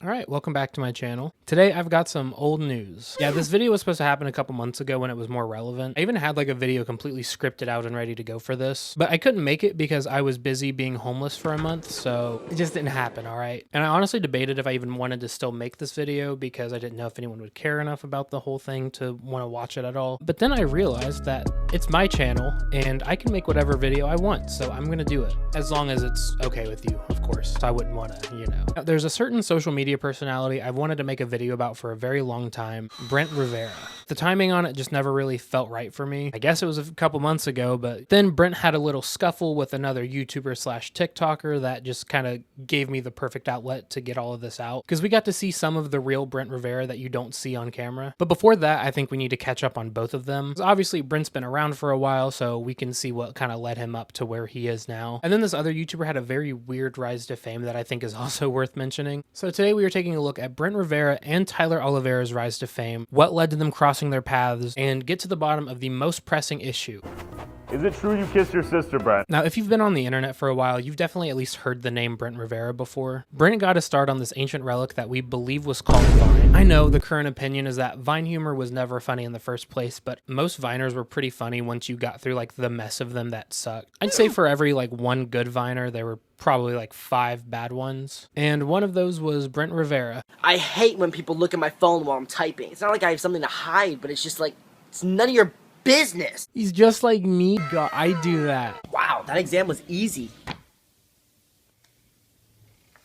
Alright, welcome back to my channel. Today I've got some old news. Yeah, this video was supposed to happen a couple months ago when it was more relevant. I even had like a video completely scripted out and ready to go for this, but I couldn't make it because I was busy being homeless for a month, so it just didn't happen, alright? And I honestly debated if I even wanted to still make this video because I didn't know if anyone would care enough about the whole thing to want to watch it at all. But then I realized that it's my channel and I can make whatever video I want, so I'm gonna do it. As long as it's okay with you, of course. So I wouldn't want to, you know. Now, there's a certain social media personality I've wanted to make a video about for a very long time, Brent Rivera. The timing on it just never really felt right for me. I guess it was a couple months ago, but then Brent had a little scuffle with another YouTuber slash TikToker that just kind of gave me the perfect outlet to get all of this out, because we got to see some of the real Brent Rivera that you don't see on camera. But before that, I think we need to catch up on both of them. Obviously, Brent's been around for a while, so we can see what kind of led him up to where he is now. And then this other YouTuber had a very weird rise to fame that I think is also worth mentioning. So today we are taking a look at Brent Rivera and Tyler Oliviera's rise to fame, what led to them crossing their paths, and get to the bottom of the most pressing issue. Is it true you kissed your sister, Brent? Now, if you've been on the internet for a while, you've definitely at least heard the name Brent Rivera before. Brent got his start on this ancient relic that we believe was called Vine. I know the current opinion is that Vine humor was never funny in the first place, but most Viners were pretty funny once you got through like the mess of them that sucked. I'd say for every like one good Viner, there were probably like 5 bad ones. And one of those was Brent Rivera. I hate when people look at my phone while I'm typing. It's not like I have something to hide, but it's just like, it's none of your business. He's just like me. God, I do that. Wow, that exam was easy.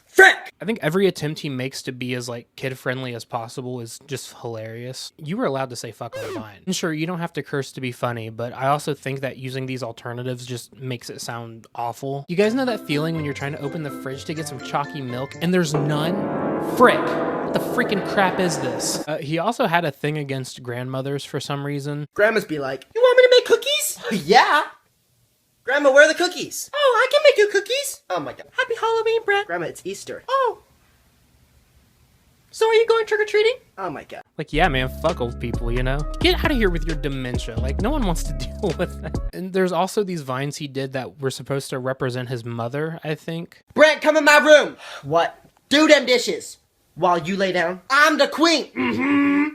Frick! I think every attempt he makes to be as like kid-friendly as possible is just hilarious. You were allowed to say fuck on Vine. And sure, you don't have to curse to be funny, but I also think that using these alternatives just makes it sound awful. You guys know that feeling when you're trying to open the fridge to get some chalky milk and there's none? Frick! What the freaking crap is this? He also had a thing against grandmothers for some reason. Grandmas be like, you want me to make cookies? Yeah. Grandma, where are the cookies? Oh, I can make you cookies. Oh my god. Happy Halloween, Brent. Grandma, it's Easter. Oh. So are you going trick-or-treating? Oh my god. Like, yeah, man, fuck old people, you know? Get out of here with your dementia. Like, no one wants to deal with that. And there's also these vines he did that were supposed to represent his mother, I think. Brent, come in my room. What? Do them dishes. While you lay down. I'm the queen. Mm-hmm.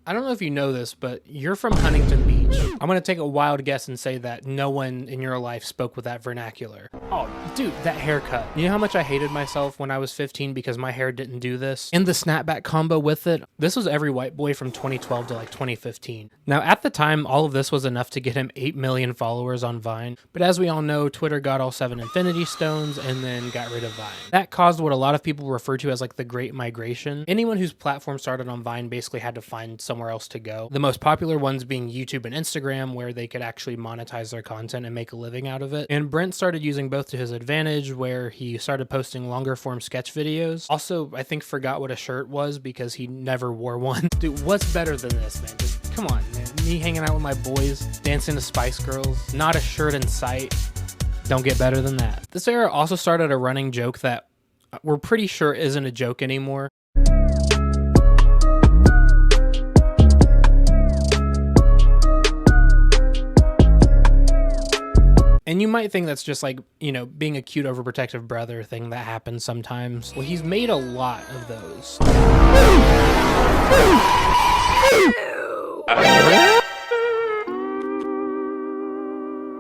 I don't know if you know this, but you're from Huntington Beach. I'm gonna take a wild guess and say that no one in your life spoke with that vernacular. Oh, dude, that haircut. You know how much I hated myself when I was 15 because my hair didn't do this? And the snapback combo with it? This was every white boy from 2012 to like 2015. Now, at the time, all of this was enough to get him 8 million followers on Vine. But as we all know, Twitter got all 7 Infinity Stones and then got rid of Vine. That caused what a lot of people refer to as like the Great Migration. Anyone whose platform started on Vine basically had to find somewhere else to go. The most popular ones being YouTube and Instagram, where they could actually monetize their content and make a living out of it. And Brent started using both to his advantage, where he started posting longer form sketch videos. Also, I think forgot what a shirt was because he never wore one. Dude, what's better than this, man? Just come on, man. Me hanging out with my boys, dancing to Spice Girls, not a shirt in sight. Don't get better than that. This era also started a running joke that we're pretty sure isn't a joke anymore. And you might think that's just like, you know, being a cute overprotective brother thing that happens sometimes. Well, he's made a lot of those.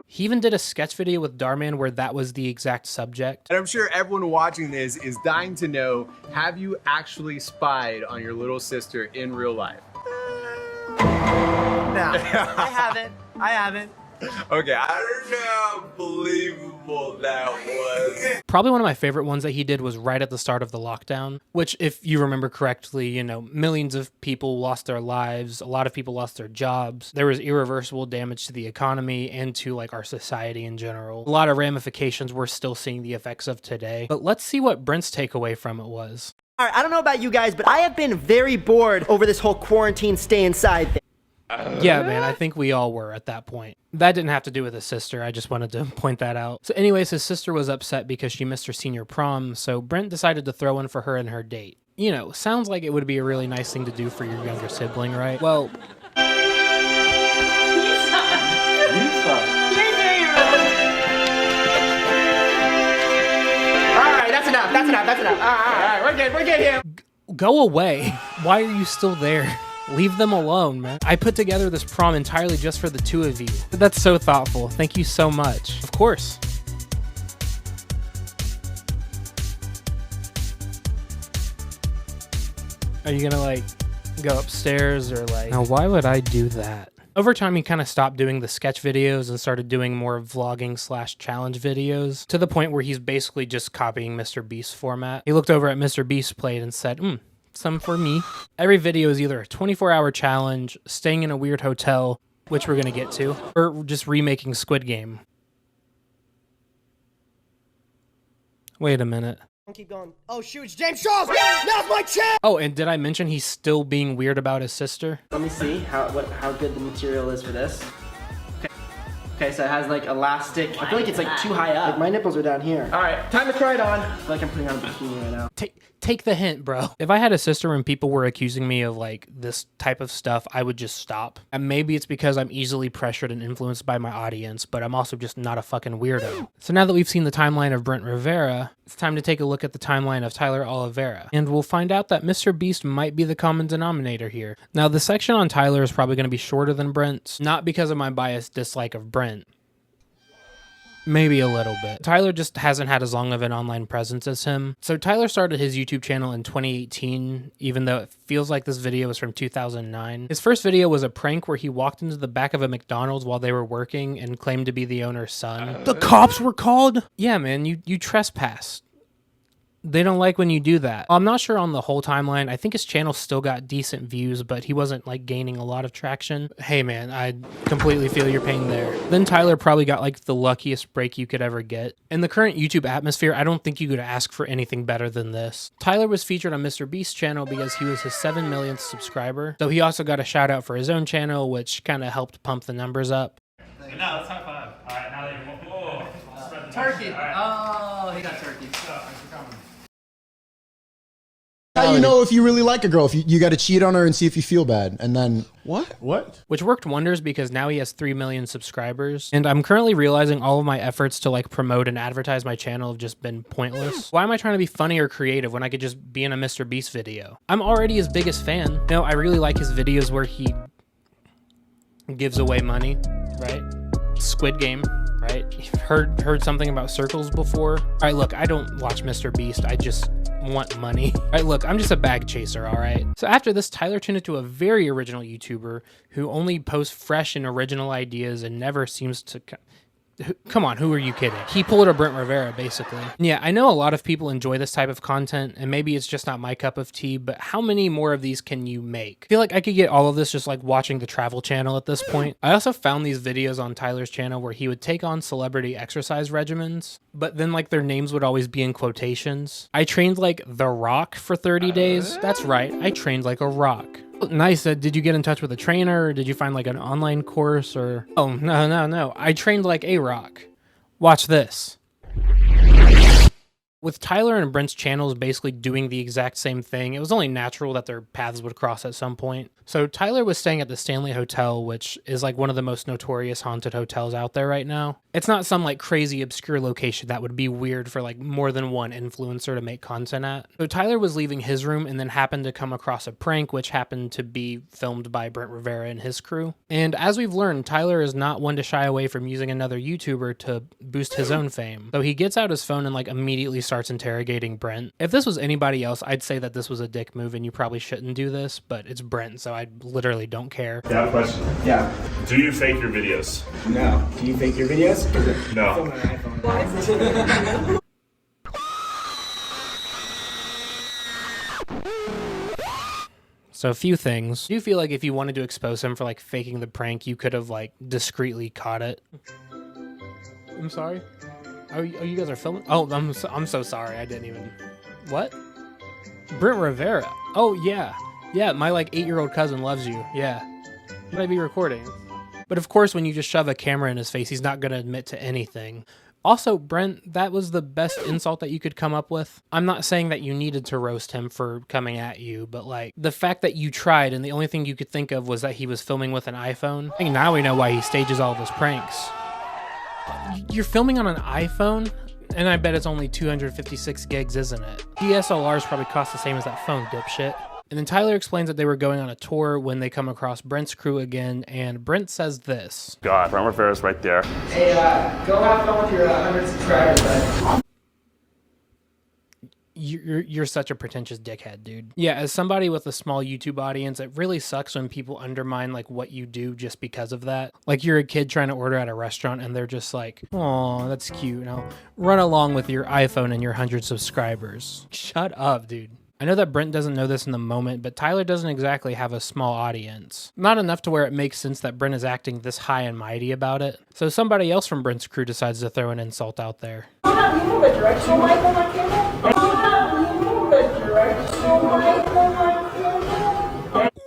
He even did a sketch video with Darman where that was the exact subject. And I'm sure everyone watching this is dying to know, have you actually spied on your little sister in real life? No, I haven't. Okay, I don't know how believable that was. Probably one of my favorite ones that he did was right at the start of the lockdown, which if you remember correctly, you know, millions of people lost their lives. A lot of people lost their jobs. There was irreversible damage to the economy and to like our society in general. A lot of ramifications we're still seeing the effects of today. But let's see what Brent's takeaway from it was. All right, I don't know about you guys, but I have been very bored over this whole quarantine stay inside thing. Yeah, man, I think we all were at that point. That didn't have to do with his sister. I just wanted to point that out. So anyways, his sister was upset because she missed her senior prom, so Brent decided to throw in for her and her date. You know, sounds like it would be a really nice thing to do for your younger sibling, right? Well... Alright, that's enough. That's enough. All right, we're good here. Go away. Why are you still there? Leave them alone, man. I put together this prom entirely just for the two of you. That's so thoughtful. Thank you so much. Of course. Are you gonna like go upstairs or like... Now why would I do that? Over time, he kind of stopped doing the sketch videos and started doing more vlogging / challenge videos to the point where he's basically just copying Mr. Beast's format. He looked over at Mr. Beast's plate and said, some for me. Every video is either a 24-hour challenge, staying in a weird hotel, which we're gonna get to, or just remaking Squid Game. Wait a minute. Keep going. Oh shoot, it's James Charles! Now's my chance! Oh, and did I mention he's still being weird about his sister? Let me see how good the material is for this. Okay, so it has like elastic. I feel like it's like too high up. Like my nipples are down here. All right, time to try it on. I feel like I'm putting on a bikini right now. Take the hint, bro. If I had a sister and people were accusing me of like this type of stuff, I would just stop. And maybe it's because I'm easily pressured and influenced by my audience, but I'm also just not a fucking weirdo. So now that we've seen the timeline of Brent Rivera, it's time to take a look at the timeline of Tyler Oliviera. And we'll find out that Mr. Beast might be the common denominator here. Now, the section on Tyler is probably going to be shorter than Brent's, not because of my biased dislike of Brent. Maybe a little bit. Tyler just hasn't had as long of an online presence as him. So Tyler started his YouTube channel in 2018, even though it feels like this video was from 2009. His first video was a prank where he walked into the back of a McDonald's while they were working and claimed to be the owner's son. The cops were called? Yeah, man, you trespassed. They don't like when you do that. I'm not sure on the whole timeline. I think his channel still got decent views, but he wasn't like gaining a lot of traction. Hey man, I completely feel your pain there. Then Tyler probably got like the luckiest break you could ever get. In the current YouTube atmosphere, I don't think you could ask for anything better than this. Tyler was featured on Mr. Beast's channel because he was his 7 millionth subscriber. Though he also got a shout out for his own channel, which kind of helped pump the numbers up. Now let's high five. All right, now that you're Turkey. Oh, he got turkey. How you know if you really like a girl? If you got to cheat on her and see if you feel bad, and then what? Which worked wonders because now he has 3 million subscribers, and I'm currently realizing all of my efforts to like promote and advertise my channel have just been pointless. Why am I trying to be funny or creative when I could just be in a Mr. Beast video? I'm already his biggest fan. No, I really like his videos where he gives away money, right? Squid Game, right? Heard something about circles before? All right, look, I don't watch Mr. Beast. I just want money. All right, look, I'm just a bag chaser, all right? So after this, Tyler turned into a very original YouTuber who only posts fresh and original ideas and never seems to... Come on, who are you kidding? He pulled a Brent Rivera, basically. Yeah, I know a lot of people enjoy this type of content, and maybe it's just not my cup of tea, but how many more of these can you make? I feel like I could get all of this just like watching the Travel Channel at this point. I also found these videos on Tyler's channel where he would take on celebrity exercise regimens, but then like their names would always be in quotations. I trained like The Rock for 30 days. That's right, I trained like a rock. Nice. Did you get in touch with a trainer? Or did you find like an online course or... Oh, no. I trained like a rock. Watch this. With Tyler and Brent's channels basically doing the exact same thing, it was only natural that their paths would cross at some point. So Tyler was staying at the Stanley Hotel, which is like one of the most notorious haunted hotels out there right now. It's not some like crazy obscure location that would be weird for like more than one influencer to make content at. So Tyler was leaving his room and then happened to come across a prank which happened to be filmed by Brent Rivera and his crew. And as we've learned, Tyler is not one to shy away from using another YouTuber to boost his own fame. So he gets out his phone and like immediately starts interrogating Brent. If this was anybody else, I'd say that this was a dick move and you probably shouldn't do this, but it's Brent, so I literally don't care. I have a question. Yeah. Do you fake your videos? No. Do you fake your videos? No. Film on an iPhone. So a few things. Do you feel like if you wanted to expose him for like faking the prank, you could have like discreetly caught it? I'm sorry? Oh, you guys are filming? Oh, I'm so sorry. I didn't even... What? Brent Rivera. Oh, yeah. Yeah, my like 8-year-old cousin loves you. Yeah. Would I be recording? But of course, when you just shove a camera in his face, he's not going to admit to anything. Also, Brent, that was the best insult that you could come up with. I'm not saying that you needed to roast him for coming at you, but like the fact that you tried and the only thing you could think of was that he was filming with an iPhone. I think now we know why he stages all of his pranks. You're filming on an iPhone? And I bet it's only 256 gigs, isn't it? DSLRs probably cost the same as that phone, dipshit. And then Tyler explains that they were going on a tour when they come across Brent's crew again, and Brent says this. God, Brent Rivera's right there. Hey, go have fun with your 100 subscribers, bud. You're such a pretentious dickhead, dude. Yeah, as somebody with a small YouTube audience, it really sucks when people undermine like what you do just because of that. Like you're a kid trying to order at a restaurant and they're just like, "Oh, that's cute. Now run along with your iPhone and your 100 subscribers." Shut up, dude. I know that Brent doesn't know this in the moment, but Tyler doesn't exactly have a small audience. Not enough to where it makes sense that Brent is acting this high and mighty about it. So somebody else from Brent's crew decides to throw an insult out there. You have a directional mic on my camera?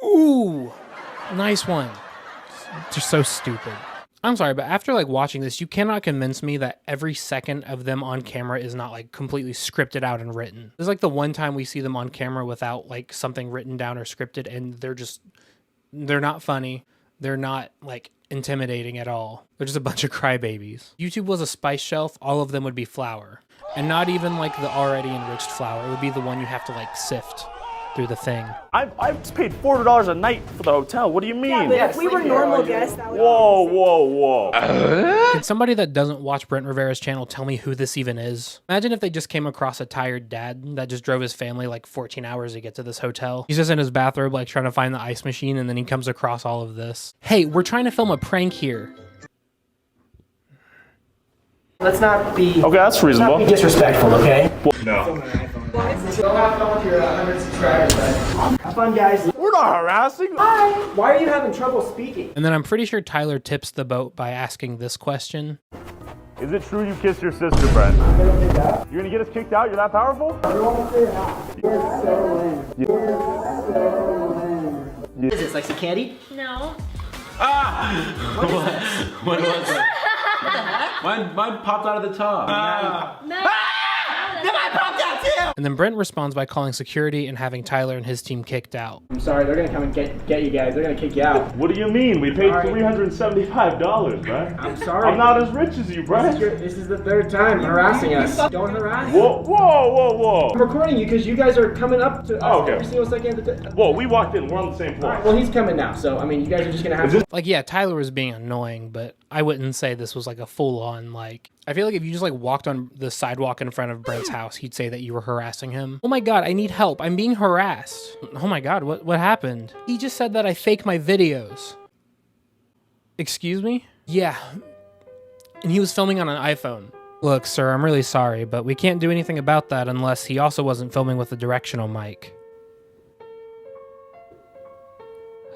Ooh, nice one. They're so stupid. I'm sorry, but after like watching this, you cannot convince me that every second of them on camera is not like completely scripted out and written. There's like the one time we see them on camera without like something written down or scripted, and they're not funny. They're not like intimidating at all. They're just a bunch of crybabies. YouTube was a spice shelf, all of them would be flour. And not even like the already enriched flour. It would be the one you have to like sift through the thing. I've just paid $400 a night for the hotel. What do you mean? Yeah, if we were normal guests, that would Whoa. Can somebody that doesn't watch Brent Rivera's channel tell me who this even is? Imagine if they just came across a tired dad that just drove his family like 14 hours to get to this hotel. He's just in his bathrobe like trying to find the ice machine, and then he comes across all of this. Hey, we're trying to film a prank here. Let's not be. Okay, that's reasonable. Not be disrespectful, okay? No. Go have fun with your 100 subscribers, bud. Have fun, guys. We're not harassing. Why are you having trouble speaking? And then I'm pretty sure Tyler tips the boat by asking this question. Is it true you kissed your sister, Brent? You're gonna get us kicked out? You're that powerful? What is this, like some candy? No. What was it? Mine popped out of the tub. No. And then Brent responds by calling security and having Tyler and his team kicked out. I'm sorry, they're gonna come and get you guys. They're gonna kick you out. What do you mean? We paid $375, Brent. I'm sorry. I'm not as rich as you, Brent. This is the third time harassing us. Don't harass. Whoa. I'm recording you because you guys are coming up to us Oh, okay. every single second of the day. Whoa, we walked in. We're on the same floor. Well, he's coming now, so I mean, you guys are just gonna have to. Like, yeah, Tyler was being annoying, but I wouldn't say this was like a full-on, like... I feel like if you just like walked on the sidewalk in front of Brent's house, he'd say that you were harassing him. Oh my God, I need help. I'm being harassed. Oh my God, what happened? He just said that I fake my videos. Excuse me? Yeah. And he was filming on an iPhone. Look, sir, I'm really sorry, but we can't do anything about that unless he also wasn't filming with a directional mic.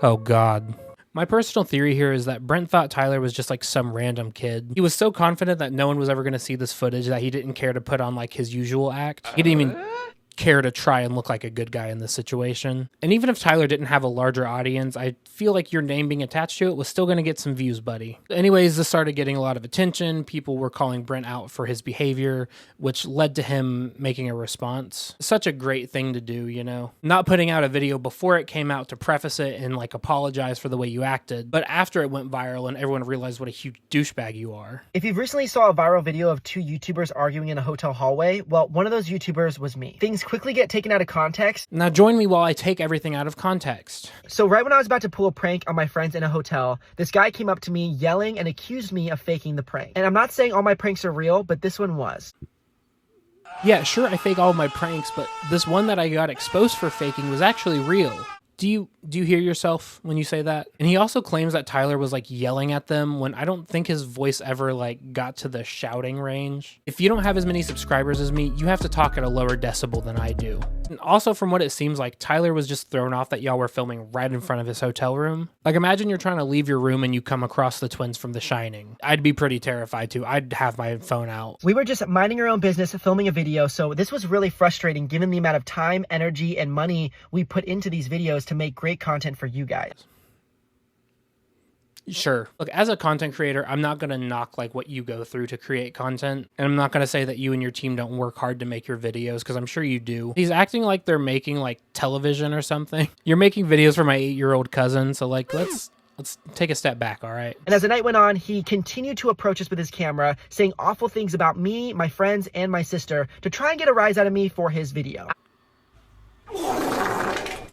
Oh God. My personal theory here is that Brent thought Tyler was just like some random kid. He was so confident that no one was ever going to see this footage that he didn't care to put on like his usual act. He didn't even care to try and look like a good guy in this situation. And even if Tyler didn't have a larger audience, I feel like your name being attached to it was still going to get some views, buddy. Anyways, this started getting a lot of attention. People were calling Brent out for his behavior, which led to him making a response. Such a great thing to do, you know? Not putting out a video before it came out to preface it and like apologize for the way you acted, but after it went viral and everyone realized what a huge douchebag you are. If you recently saw a viral video of two YouTubers arguing in a hotel hallway, well, one of those YouTubers was me. Things quickly get taken out of context. Now join me while I take everything out of context. So right when I was about to pull a prank on my friends in a hotel, this guy came up to me yelling and accused me of faking the prank. And I'm not saying all my pranks are real, but this one was. Yeah, sure, I fake all of my pranks, but this one that I got exposed for faking was actually real. Do you hear yourself when you say that? And he also claims that Tyler was like yelling at them when I don't think his voice ever like got to the shouting range. If you don't have as many subscribers as me, you have to talk at a lower decibel than I do. And also from what it seems like, Tyler was just thrown off that y'all were filming right in front of his hotel room. Like imagine you're trying to leave your room and you come across the twins from The Shining. I'd be pretty terrified too. I'd have my phone out. We were just minding our own business, filming a video, so this was really frustrating given the amount of time, energy, and money we put into these videos to make great content for you guys. Sure. Look, as a content creator, I'm not going to knock like what you go through to create content. And I'm not going to say that you and your team don't work hard to make your videos, because I'm sure you do. He's acting like they're making like television or something. You're making videos for my 8-year-old cousin. So like, let's let's take a step back, all right? And as the night went on, he continued to approach us with his camera, saying awful things about me, my friends, and my sister to try and get a rise out of me for his video.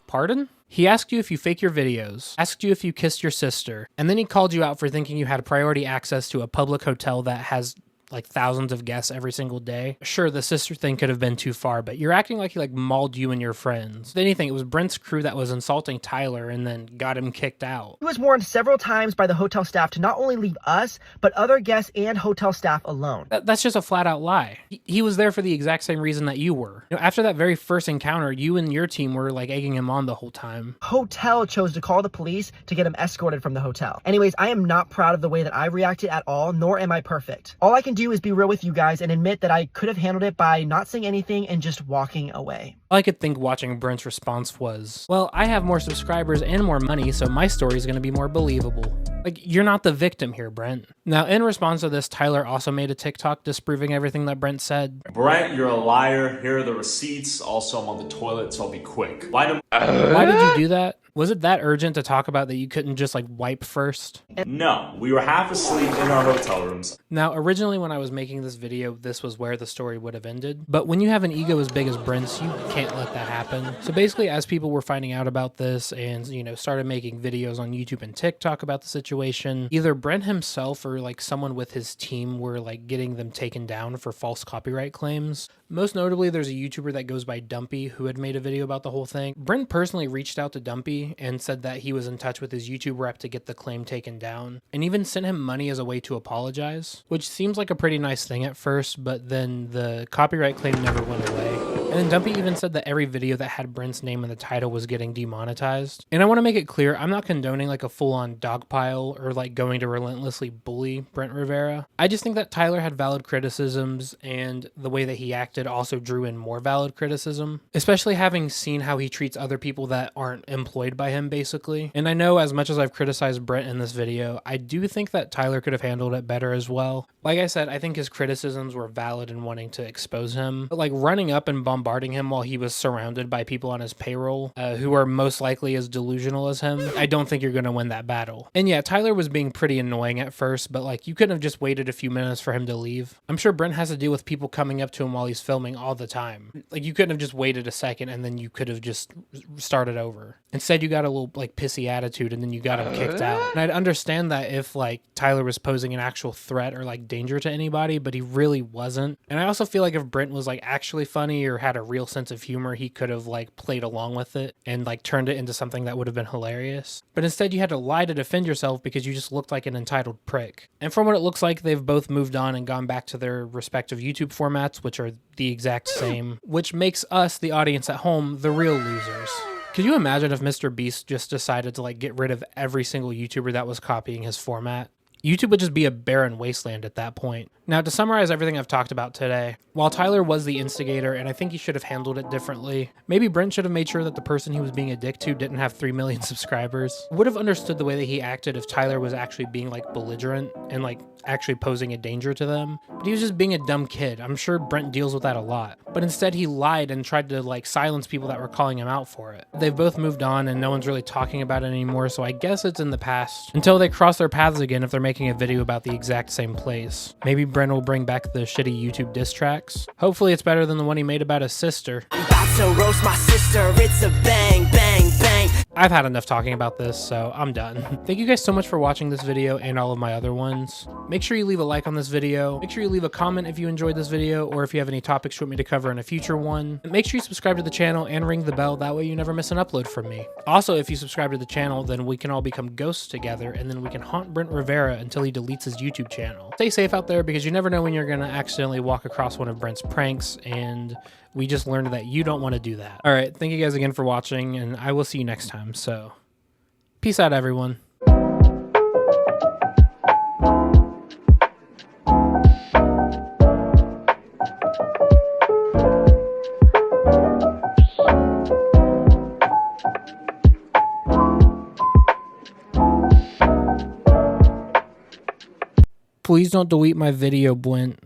Pardon? He asked you if you fake your videos, asked you if you kissed your sister, and then he called you out for thinking you had priority access to a public hotel that has like thousands of guests every single day. Sure, the sister thing could have been too far, but you're acting like he like mauled you and your friends. If anything, it was Brent's crew that was insulting Tyler and then got him kicked out. He was warned several times by the hotel staff to not only leave us, but other guests and hotel staff alone. That's just a flat out lie. He was there for the exact same reason that you were. You know, after that very first encounter, you and your team were like egging him on the whole time. Hotel chose to call the police to get him escorted from the hotel. Anyways, I am not proud of the way that I reacted at all, nor am I perfect. All I can do is be real with you guys and admit that I could have handled it by not saying anything and just walking away. All I could think watching Brent's response was, well, I have more subscribers and more money, so my story is going to be more believable. Like, you're not the victim here, Brent. Now, in response to this, Tyler also made a TikTok disproving everything that Brent said. Brent, you're a liar. Here are the receipts. Also, I'm on the toilet, so I'll be quick. Why did you do that? Was it that urgent to talk about that you couldn't just like wipe first? No, we were half asleep in our hotel rooms. Now, originally when I was making this video, this was where the story would have ended. But when you have an ego as big as Brent's, you can't let that happen. So basically, as people were finding out about this and, you know, started making videos on YouTube and TikTok about the situation, either Brent himself or like someone with his team were like getting them taken down for false copyright claims. Most notably, there's a YouTuber that goes by Dumpy who had made a video about the whole thing. Brent personally reached out to Dumpy and said that he was in touch with his YouTube rep to get the claim taken down, and even sent him money as a way to apologize, which seems like a pretty nice thing at first, but then the copyright claim never went away. And then Dumpy even said that every video that had Brent's name in the title was getting demonetized. And I want to make it clear, I'm not condoning like a full-on dogpile or like going to relentlessly bully Brent Rivera. I just think that Tyler had valid criticisms, and the way that he acted also drew in more valid criticism, especially having seen how he treats other people that aren't employed by him, basically. And I know as much as I've criticized Brent in this video, I do think that Tyler could have handled it better as well. Like I said, I think his criticisms were valid in wanting to expose him, but like running up and bombarding him while he was surrounded by people on his payroll who are most likely as delusional as him, I don't think you're going to win that battle. And yeah, Tyler was being pretty annoying at first, but like you couldn't have just waited a few minutes for him to leave. I'm sure Brent has to deal with people coming up to him while he's filming all the time. Like you couldn't have just waited a second and then you could have just started over. Instead, you got a little like pissy attitude and then you got him kicked out. And I'd understand that if like Tyler was posing an actual threat or like danger to anybody, but he really wasn't. And I also feel like if Brent was like actually funny or had a real sense of humor, he could have like played along with it and like turned it into something that would have been hilarious. But instead you had to lie to defend yourself because you just looked like an entitled prick. And from what it looks like, they've both moved on and gone back to their respective YouTube formats, which are the exact same, which makes us, the audience at home, the real losers. Could you imagine if Mr. Beast just decided to like get rid of every single YouTuber that was copying his format? YouTube would just be a barren wasteland at that point. Now, to summarize everything I've talked about today, while Tyler was the instigator, and I think he should have handled it differently, maybe Brent should have made sure that the person he was being a dick to didn't have 3 million subscribers. Would have understood the way that he acted if Tyler was actually being like belligerent and like actually posing a danger to them. But he was just being a dumb kid. I'm sure Brent deals with that a lot. But instead he lied and tried to like silence people that were calling him out for it. They've both moved on and no one's really talking about it anymore, so I guess it's in the past. Until they cross their paths again if they're making a video about the exact same place. Maybe Brent will bring back the shitty YouTube diss tracks. Hopefully it's better than the one he made about his sister. About to roast my sister, it's a bang, bang, bang. I've had enough talking about this, so I'm done. Thank you guys so much for watching this video and all of my other ones. Make sure you leave a like on this video. Make sure you leave a comment if you enjoyed this video or if you have any topics you want me to cover in a future one. And make sure you subscribe to the channel and ring the bell. That way you never miss an upload from me. Also, if you subscribe to the channel, then we can all become ghosts together and then we can haunt Brent Rivera until he deletes his YouTube channel. Stay safe out there because you never know when you're going to accidentally walk across one of Brent's pranks, and we just learned that you don't want to do that. All right, thank you guys again for watching, and I will see you next time. So, peace out, everyone. Please don't delete my video, Brent.